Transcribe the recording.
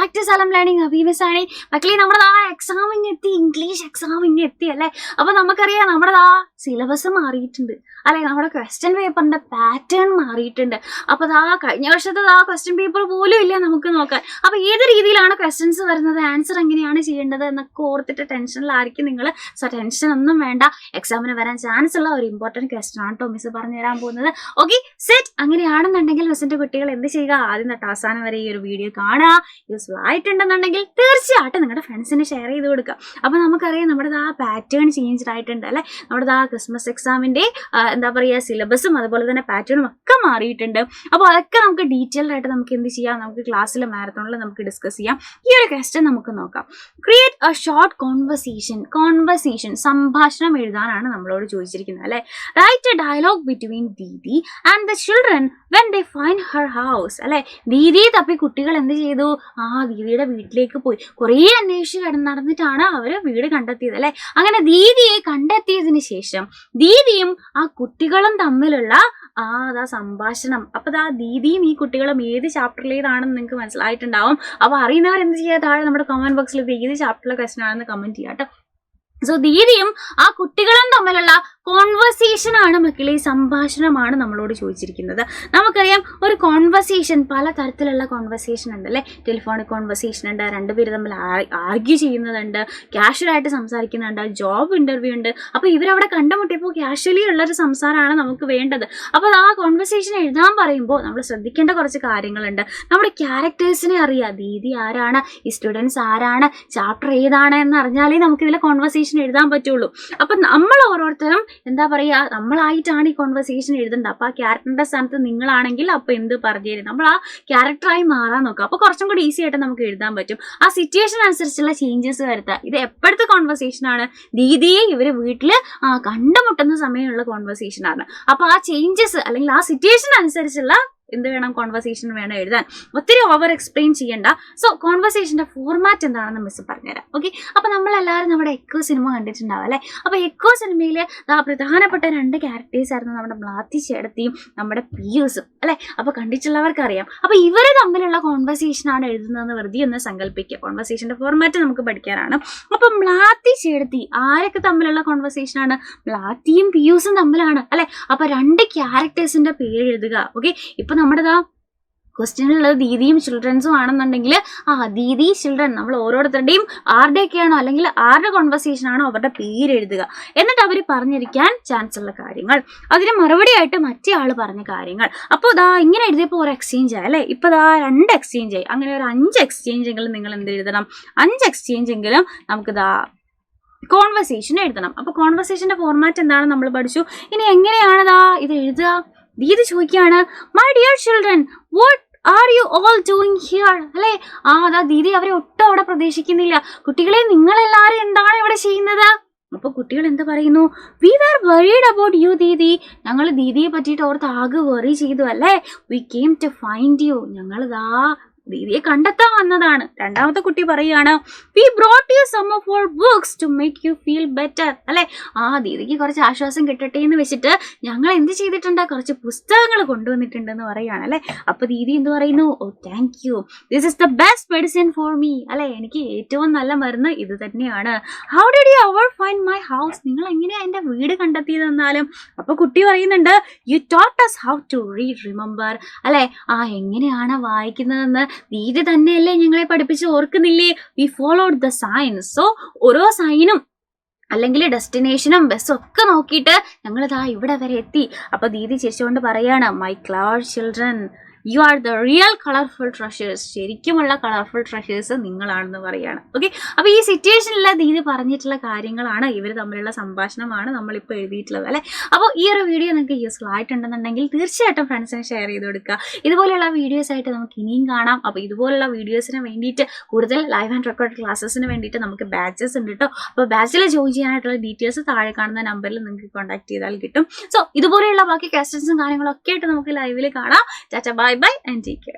Back to സലം learning. അബീബസാണ് മക്കളെ. നമ്മുടെ എക്സാം എത്തി, ഇംഗ്ലീഷ് എക്സാം എത്തി അല്ലേ. അപ്പൊ നമുക്കറിയാം നമ്മുടെ സിലബസ് മാറിയിട്ടുണ്ട് അല്ലെ, നമ്മുടെ ക്വസ്റ്റ്യൻ പേപ്പറിന്റെ പാറ്റേൺ മാറിയിട്ടുണ്ട്. അപ്പൊ കഴിഞ്ഞ വർഷത്തെ ക്വസ്റ്റ്യൻ പേപ്പർ പോലും ഇല്ല നമുക്ക് നോക്കാൻ. അപ്പൊ ഏത് രീതിയിലാണ് ക്വസ്റ്റ്യൻസ് വരുന്നത്, ആൻസർ എങ്ങനെയാണ് ചെയ്യേണ്ടത് എന്നൊക്കെ ഓർത്തിട്ട് ടെൻഷനിലായിരിക്കും നിങ്ങൾ. സോ ടെൻഷൻ ഒന്നും വേണ്ട, എക്സാമിന് വരാൻ ചാൻസ് ഉള്ള ഒരു ഇമ്പോർട്ടന്റ് ക്വസ്റ്റ്യൻ ആണ് കേട്ടോ മിസ് പറഞ്ഞു തരാൻ പോകുന്നത്. Okay set. അങ്ങനെയാണെന്നുണ്ടെങ്കിൽ മിസ്സിന്റെ കുട്ടികൾ എന്ത് ചെയ്യുക, ആദ്യം തൊട്ട് അവസാനം വരെ ഈ ഒരു വീഡിയോ കാണുക. യൂസ്ഫുൾ ആയിട്ടുണ്ടെന്നുണ്ടെങ്കിൽ തീർച്ചയായിട്ടും നിങ്ങളുടെ ഫ്രണ്ട്സിന് ഷെയർ ചെയ്ത് കൊടുക്കുക. അപ്പൊ നമുക്കറിയാം നമ്മുടെ പാറ്റേൺ ചേഞ്ച് ആയിട്ടുണ്ട് അല്ലെ. നമ്മുടെ ക്രിസ്മസ് എക്സാമിന്റെ എന്താ പറയുക, സിലബസും അതുപോലെ തന്നെ പാറ്റേണും ഒക്കെ മാറിയിട്ടുണ്ട്. അപ്പോൾ അതൊക്കെ നമുക്ക് ഡീറ്റെയിൽഡ് ആയിട്ട് നമുക്ക് എന്ത് ചെയ്യാം, നമുക്ക് ക്ലാസ്സിലെ മാരത്തോണിൽ നമുക്ക് ഡിസ്കസ് ചെയ്യാം. ഈ ഒരു ക്വസ്റ്റ്യൻ നമുക്ക് നോക്കാം. ക്രിയേറ്റ് എ ഷോർട്ട് കോൺവെർസേഷൻ സംഭാഷണം എഴുതാനാണ് നമ്മളോട് ചോദിച്ചിരിക്കുന്നത് അല്ലെ. Write a dialogue between Didi and the children when they find her house അല്ലെ. ദീദിയെ തപ്പി കുട്ടികൾ എന്ത് ചെയ്തു, ദീദിയുടെ വീട്ടിലേക്ക് പോയി. കുറേ അന്വേഷിച്ച് നടന്നിട്ടാണ് അവര് വീട് കണ്ടെത്തിയത് അല്ലെ. അങ്ങനെ ദീദിയെ കണ്ടെത്തിയതിന് ശേഷം ദീദിയും ആ കുട്ടികളും തമ്മിലുള്ള സംഭാഷണം. അപ്പൊ ദീദിയും ഈ കുട്ടികളും ഏത് ചാപ്റ്ററിലേതാണെന്ന് നിങ്ങൾക്ക് മനസ്സിലായിട്ടുണ്ടാവും. അപ്പൊ അറിയുന്നവർ എന്ത് ചെയ്യാ, താഴെ നമ്മുടെ കമന്റ് ബോക്സിൽ ഏത് ചാപ്റ്ററിലെ ക്വസ്റ്റൻ ആണെന്ന് കമന്റ് ചെയ്യാം കേട്ടോ. സോ ദീദിയും ആ കുട്ടികളും തമ്മിലുള്ള കോൺവെർസേഷൻ ആണ് മക്കളെ, സംഭാഷണമാണ് നമ്മളോട് ചോദിച്ചിരിക്കുന്നത്. നമുക്കറിയാം ഒരു കോൺവെർസേഷൻ പല തരത്തിലുള്ള കോൺവെർസേഷൻ ഉണ്ട് അല്ലെ. ടെലിഫോണിക് കോൺവെർസേഷൻ ഉണ്ട്, രണ്ടുപേര് തമ്മിൽ ആർഗ്യൂ ചെയ്യുന്നതുണ്ട്, കാഷ്വലായിട്ട് സംസാരിക്കുന്നുണ്ട്, ജോബ് ഇന്റർവ്യൂ ഉണ്ട്. അപ്പൊ ഇവരവിടെ കണ്ടുമുട്ടിയപ്പോൾ കാഷ്വലി ഉള്ളൊരു സംസാരമാണ് നമുക്ക് വേണ്ടത്. അപ്പൊ ആ കോൺവെർസേഷൻ എഴുതാൻ പറയുമ്പോൾ നമ്മൾ ശ്രദ്ധിക്കേണ്ട കുറച്ച് കാര്യങ്ങളുണ്ട്. നമ്മുടെ ക്യാരക്ടേഴ്സിനെ അറിയാം, ദീദി ആരാണ്, ഈ സ്റ്റുഡൻസ് ആരാണ്, ചാപ്റ്റർ ഏതാണ് എന്ന് അറിഞ്ഞാലേ നമുക്ക് ഇതിലെ കോൺവെർസേഷൻ എഴുതാൻ പറ്റുള്ളൂ. അപ്പൊ നമ്മൾ ഓരോരുത്തരും എന്താ പറയാ, നമ്മളായിട്ടാണ് ഈ കോൺവെർസേഷൻ എഴുതേണ്ടത്. അപ്പൊ ആ ക്യാരക്ടറിന്റെ സ്ഥാനത്ത് നിങ്ങളാണെങ്കിൽ അപ്പൊ എന്ത് പറഞ്ഞു തരും, നമ്മൾ ആ ക്യാരക്ടറായി മാറാൻ നോക്കുക. അപ്പൊ കുറച്ചും കൂടി ഈസി ആയിട്ട് നമുക്ക് എഴുതാൻ പറ്റും. ആ സിറ്റുവേഷൻ അനുസരിച്ചുള്ള ചേഞ്ചസ് വരുത്തുക. ഇത് എപ്പോഴത്തെ കോൺവെർസേഷൻ ആണ്, ദീദിയെ ഇവര് വീട്ടില് കണ്ടുമുട്ടുന്ന സമയമുള്ള കോൺവെർസേഷൻ ആണ്. അപ്പൊ ആ ചേഞ്ചസ് അല്ലെങ്കിൽ ആ സിറ്റുവേഷൻ അനുസരിച്ചുള്ള എന്ത് വേണം, കോൺവെർസേഷൻ വേണം എഴുതാൻ. ഒത്തിരി ഓവർ എക്സ്പ്ലെയിൻ ചെയ്യണ്ട. സോ കോൺവെർസേഷന്റെ ഫോർമാറ്റ് എന്താണെന്ന് മിസ് പറഞ്ഞുതരാം. ഓക്കെ. അപ്പൊ നമ്മളെല്ലാവരും നമ്മുടെ എക്കോ സിനിമ കണ്ടിട്ടുണ്ടാവും അല്ലെ. അപ്പൊ എക്കോ സിനിമയില് പ്രധാനപ്പെട്ട 2 ക്യാരക്ടേഴ്സ് ആയിരുന്നു നമ്മുടെ മ്ലാത്തി ചേട്ടത്തിയും നമ്മുടെ പിയൂസും അല്ലെ. അപ്പൊ കണ്ടിട്ടുള്ളവർക്ക് അറിയാം. അപ്പൊ ഇവര് തമ്മിലുള്ള കോൺവെർസേഷൻ ആണ് എഴുതുന്നതെന്ന് വെറുതെ ഒന്ന് സങ്കല്പിക്കുക. കോൺവെർസേഷന്റെ ഫോർമാറ്റ് നമുക്ക് പഠിക്കാനാണ്. അപ്പൊ മ്ലാത്തി ചേട്ടത്തി ആരൊക്കെ തമ്മിലുള്ള കോൺവെർസേഷൻ ആണ്, മ്ലാത്തിയും പിയൂസും തമ്മിലാണ് അല്ലെ. അപ്പൊ 2 ക്യാരക്ടേഴ്സിന്റെ പേര് എഴുതുക. ഓക്കെ. ഇപ്പൊ നമ്മുടെ ക്വസ്റ്റ്യനിലുള്ളത് ദീദിയും ചിൽഡ്രൻസും ആണെന്നുണ്ടെങ്കിൽ ദീദി ചിൽഡ്രൻ നമ്മൾ ഓരോരുത്തരുടെയും ആരുടെയൊക്കെയാണോ അല്ലെങ്കിൽ ആരുടെ കോൺവെർസേഷൻ ആണോ അവരുടെ പേര് എഴുതുക. എന്നിട്ട് അവർ പറഞ്ഞിരിക്കാൻ ചാൻസ് ഉള്ള കാര്യങ്ങൾ, അതിന് മറുപടി ആയിട്ട് മറ്റേ ആൾ പറഞ്ഞ കാര്യങ്ങൾ. അപ്പോൾ ഇങ്ങനെ എഴുതിയപ്പോൾ ഒരു എക്സ്ചേഞ്ച് ആയി അല്ലേ. ഇപ്പൊ 2 എക്സ്ചേഞ്ച് ആയി. അങ്ങനെ ഒരു 5 എക്സ്ചേഞ്ച് എങ്കിലും നിങ്ങൾ എന്ത് എഴുതണം, 5 എക്സ്ചേഞ്ച് എങ്കിലും നമുക്ക് കോൺവെർസേഷൻ എഴുതണം. അപ്പൊ കോൺവെർസേഷന്റെ ഫോർമാറ്റ് എന്താണെന്ന് നമ്മൾ പഠിച്ചു. ഇനി എങ്ങനെയാണ് ഇത് എഴുതുക. ദീദി ചോദിക്കുകയാണ്, my dear children what are you all doing here അല്ലെ. ദീദി അവരെ ഒട്ടും അവിടെ പ്രതീക്ഷിക്കുന്നില്ല. കുട്ടികളെ നിങ്ങളെല്ലാവരും എന്താണ് ഇവിടെ ചെയ്യുന്നത്. അപ്പൊ കുട്ടികൾ എന്താ പറയുന്നു, we were worried about you Didi. ഞങ്ങൾ ദീദിയെ പറ്റിയിട്ട് ഓർത്ത് ആകെ വറി ചെയ്തു അല്ലേ. We came to find you. ഞങ്ങൾ ദീദിയെ കണ്ടെത്താൻ വന്നതാണ്. രണ്ടാമത്തെ കുട്ടി പറയാണ്, we brought you some of our books to make you feel better അല്ലെ. ദീദിക്ക് കുറച്ച് ആശ്വാസം കിട്ടട്ടെ എന്ന് വെച്ചിട്ട് ഞങ്ങൾ എന്ത് ചെയ്തിട്ടുണ്ട്, കുറച്ച് പുസ്തകങ്ങൾ കൊണ്ടുവന്നിട്ടുണ്ടെന്ന് പറയാണ് അല്ലെ. അപ്പൊ ദീദി എന്ത് പറയുന്നു, oh thank you, this is the best medicine for me അല്ലെ. എനിക്ക് ഏറ്റവും നല്ല മരുന്ന് ഇത് തന്നെയാണ്. How did you ever find my house. നിങ്ങൾ എങ്ങനെയാ എന്റെ വീട് കണ്ടെത്തിയതെന്നാലും. അപ്പൊ കുട്ടി പറയുന്നുണ്ട്, you taught us how to read remember അല്ലെ. എങ്ങനെയാണ് വായിക്കുന്നതെന്ന് ദീദി തന്നെയല്ലേ ഞങ്ങളെ പഠിപ്പിച്ച്, ഓർക്കുന്നില്ലേ. We followed the signs. So ഓരോ സൈനും അല്ലെങ്കിൽ ഡെസ്റ്റിനേഷനും ബസ്സും ഒക്കെ നോക്കിയിട്ട് ഞങ്ങൾ ഇവിടെ വരെ എത്തി. അപ്പൊ ദീദി ചിരിച്ചുകൊണ്ട് പറയാണ്, my clever children you are the real colourful treasures. ശരിക്കുമുള്ള കളർഫുൾ ട്രഷേഴ്സ് നിങ്ങളാണെന്ന് പറയാണ്. ഓക്കെ. അപ്പൊ ഈ സിറ്റുവേഷനിൽ ദീദി പറഞ്ഞിട്ടുള്ള കാര്യങ്ങളാണ്, ഇവർ തമ്മിലുള്ള സംഭാഷണമാണ് നമ്മളിപ്പോൾ എഴുതിയിട്ടുള്ളത് അല്ലെ. അപ്പോൾ ഈ ഒരു വീഡിയോ നിങ്ങൾക്ക് യൂസ്ഫുൾ ആയിട്ടുണ്ടെന്നുണ്ടെങ്കിൽ തീർച്ചയായിട്ടും ഫ്രണ്ട്സിന് ഷെയർ ചെയ്ത് കൊടുക്കുക. ഇതുപോലെയുള്ള വീഡിയോസ് ആയിട്ട് നമുക്ക് ഇനിയും കാണാം. അപ്പോൾ ഇതുപോലുള്ള വീഡിയോസിന് വേണ്ടിയിട്ട് കൂടുതൽ ലൈവ് ആൻഡ് റെക്കോർഡ് ക്ലാസ്സസിന് വേണ്ടിയിട്ട് നമുക്ക് ബാച്ചസ് ഉണ്ട് കേട്ടോ. അപ്പോൾ ബാച്ചിൽ ജോയിൻ ചെയ്യാനായിട്ടുള്ള ഡീറ്റെയിൽസ് താഴെ കാണുന്ന നമ്പറിൽ നിങ്ങൾക്ക് കോൺടാക്ട് ചെയ്താൽ കിട്ടും. സോ ഇതുപോലെയുള്ള ബാക്കി ക്വസ്റ്റ്യൻസും കാര്യങ്ങളൊക്കെ ആയിട്ട് നമുക്ക് ലൈവിൽ കാണാം. Tata, bye bye and take care.